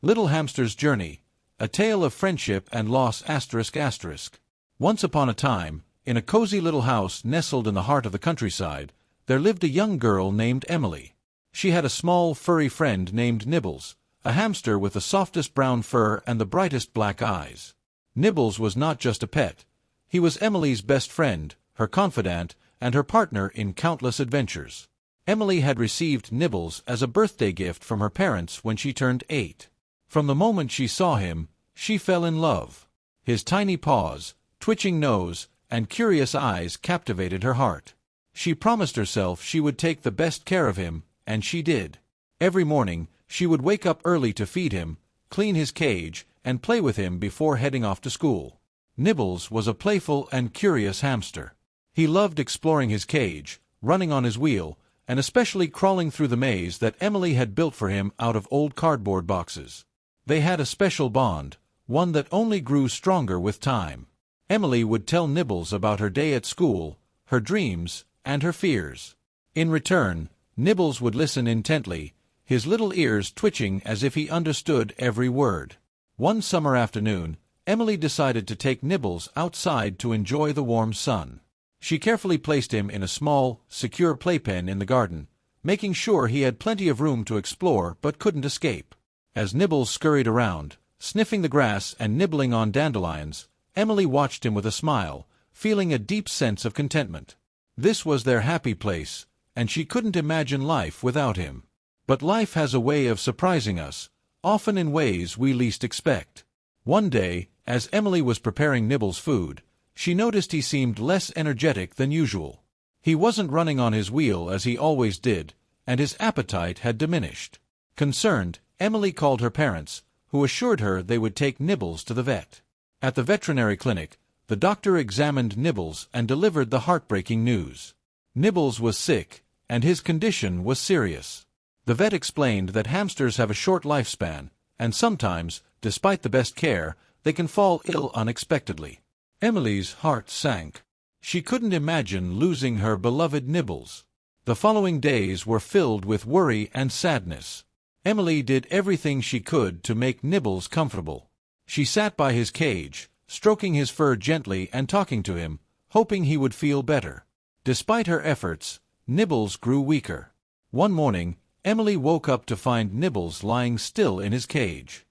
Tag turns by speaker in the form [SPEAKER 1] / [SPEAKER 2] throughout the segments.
[SPEAKER 1] Little Hamster's Journey, a tale of friendship and loss ***. Once upon a time, in a cozy little house nestled in the heart of the countryside, there lived a young girl named Emily. She had a small, furry friend named Nibbles, a hamster with the softest brown fur and the brightest black eyes. Nibbles was not just a pet. He was Emily's best friend, her confidant, and her partner in countless adventures. Emily had received Nibbles as a birthday gift from her parents when she turned 8. From the moment she saw him, she fell in love. His tiny paws, twitching nose, and curious eyes captivated her heart. She promised herself she would take the best care of him, and she did. Every morning, she would wake up early to feed him, clean his cage, and play with him before heading off to school. Nibbles was a playful and curious hamster. He loved exploring his cage, running on his wheel, and especially crawling through the maze that Emily had built for him out of old cardboard boxes. They had a special bond, one that only grew stronger with time. Emily would tell Nibbles about her day at school, her dreams, and her fears. In return, Nibbles would listen intently, his little ears twitching as if he understood every word. One summer afternoon, Emily decided to take Nibbles outside to enjoy the warm sun. She carefully placed him in a small, secure playpen in the garden, making sure he had plenty of room to explore but couldn't escape. As Nibbles scurried around, sniffing the grass and nibbling on dandelions, Emily watched him with a smile, feeling a deep sense of contentment. This was their happy place, and she couldn't imagine life without him. But life has a way of surprising us, often in ways we least expect. One day, as Emily was preparing Nibbles' food, she noticed he seemed less energetic than usual. He wasn't running on his wheel as he always did, and his appetite had diminished. Concerned, Emily called her parents, who assured her they would take Nibbles to the vet. At the veterinary clinic, the doctor examined Nibbles and delivered the heartbreaking news. Nibbles was sick, and his condition was serious. The vet explained that hamsters have a short lifespan, and sometimes, despite the best care, they can fall ill unexpectedly. Emily's heart sank. She couldn't imagine losing her beloved Nibbles. The following days were filled with worry and sadness. Emily did everything she could to make Nibbles comfortable. She sat by his cage, stroking his fur gently and talking to him, hoping he would feel better. Despite her efforts, Nibbles grew weaker. One morning, Emily woke up to find Nibbles lying still in his cage.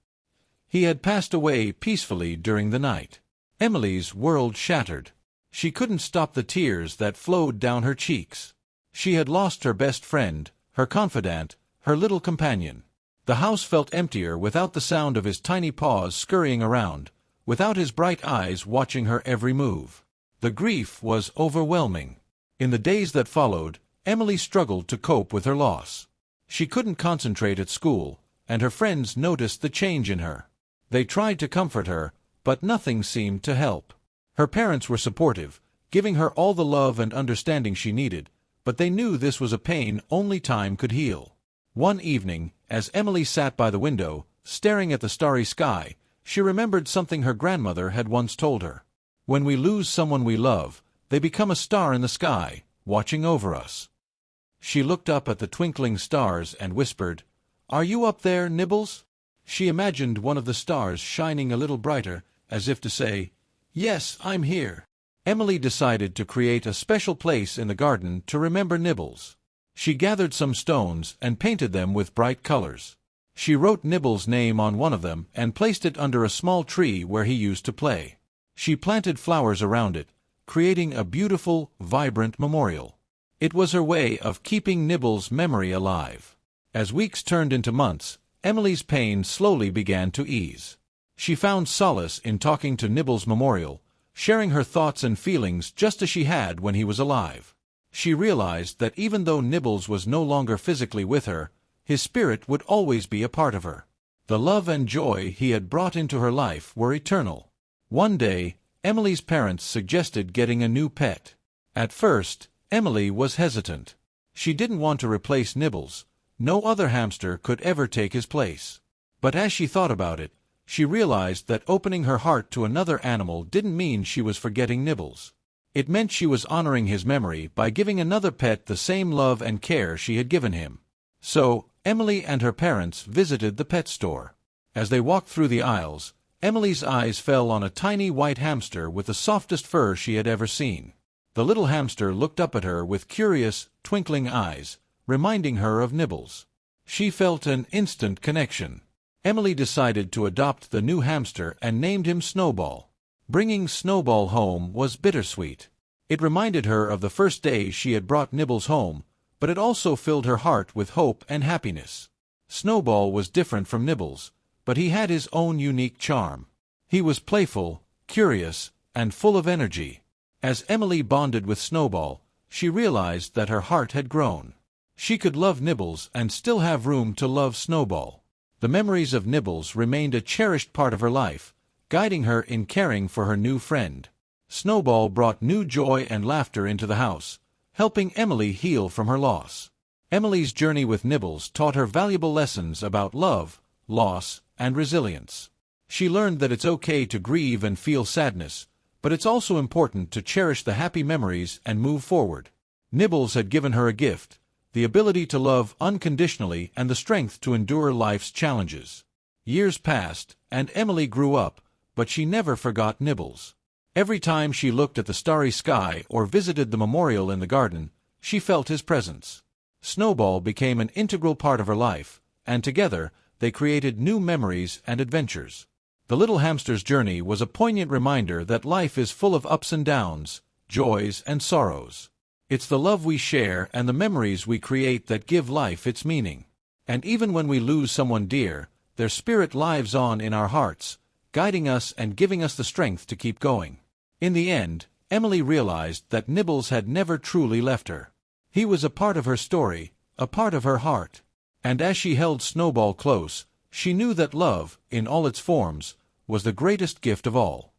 [SPEAKER 1] He had passed away peacefully during the night. Emily's world shattered. She couldn't stop the tears that flowed down her cheeks. She had lost her best friend, her confidant, her little companion. The house felt emptier without the sound of his tiny paws scurrying around, without his bright eyes watching her every move. The grief was overwhelming. In the days that followed, Emily struggled to cope with her loss. She couldn't concentrate at school, and her friends noticed the change in her. They tried to comfort her, but nothing seemed to help. Her parents were supportive, giving her all the love and understanding she needed, but they knew this was a pain only time could heal. One evening, as Emily sat by the window, staring at the starry sky, she remembered something her grandmother had once told her. When we lose someone we love, they become a star in the sky, watching over us. She looked up at the twinkling stars and whispered, "Are you up there, Nibbles?" She imagined one of the stars shining a little brighter, as if to say, "Yes, I'm here." Emily decided to create a special place in the garden to remember Nibbles. She gathered some stones and painted them with bright colors. She wrote Nibbles' name on one of them and placed it under a small tree where he used to play. She planted flowers around it, creating a beautiful, vibrant memorial. It was her way of keeping Nibbles' memory alive. As weeks turned into months, Emily's pain slowly began to ease. She found solace in talking to Nibbles' memorial, sharing her thoughts and feelings just as she had when he was alive. She realized that even though Nibbles was no longer physically with her, his spirit would always be a part of her. The love and joy he had brought into her life were eternal. One day, Emily's parents suggested getting a new pet. At first, Emily was hesitant. She didn't want to replace Nibbles. No other hamster could ever take his place. But as she thought about it, she realized that opening her heart to another animal didn't mean she was forgetting Nibbles. It meant she was honoring his memory by giving another pet the same love and care she had given him. So, Emily and her parents visited the pet store. As they walked through the aisles, Emily's eyes fell on a tiny white hamster with the softest fur she had ever seen. The little hamster looked up at her with curious, twinkling eyes, reminding her of Nibbles. She felt an instant connection. Emily decided to adopt the new hamster and named him Snowball. Bringing Snowball home was bittersweet. It reminded her of the first day she had brought Nibbles home, but it also filled her heart with hope and happiness. Snowball was different from Nibbles, but he had his own unique charm. He was playful, curious, and full of energy. As Emily bonded with Snowball, she realized that her heart had grown. She could love Nibbles and still have room to love Snowball. The memories of Nibbles remained a cherished part of her life, guiding her in caring for her new friend. Snowball brought new joy and laughter into the house, helping Emily heal from her loss. Emily's journey with Nibbles taught her valuable lessons about love, loss, and resilience. She learned that it's okay to grieve and feel sadness, but it's also important to cherish the happy memories and move forward. Nibbles had given her a gift, the ability to love unconditionally and the strength to endure life's challenges. Years passed, and Emily grew up, but she never forgot Nibbles. Every time she looked at the starry sky or visited the memorial in the garden, she felt his presence. Snowball became an integral part of her life, and together they created new memories and adventures. The little hamster's journey was a poignant reminder that life is full of ups and downs, joys and sorrows. It's the love we share and the memories we create that give life its meaning. And even when we lose someone dear, their spirit lives on in our hearts, guiding us and giving us the strength to keep going. In the end, Emily realized that Nibbles had never truly left her. He was a part of her story, a part of her heart. And as she held Snowball close, she knew that love, in all its forms, was the greatest gift of all.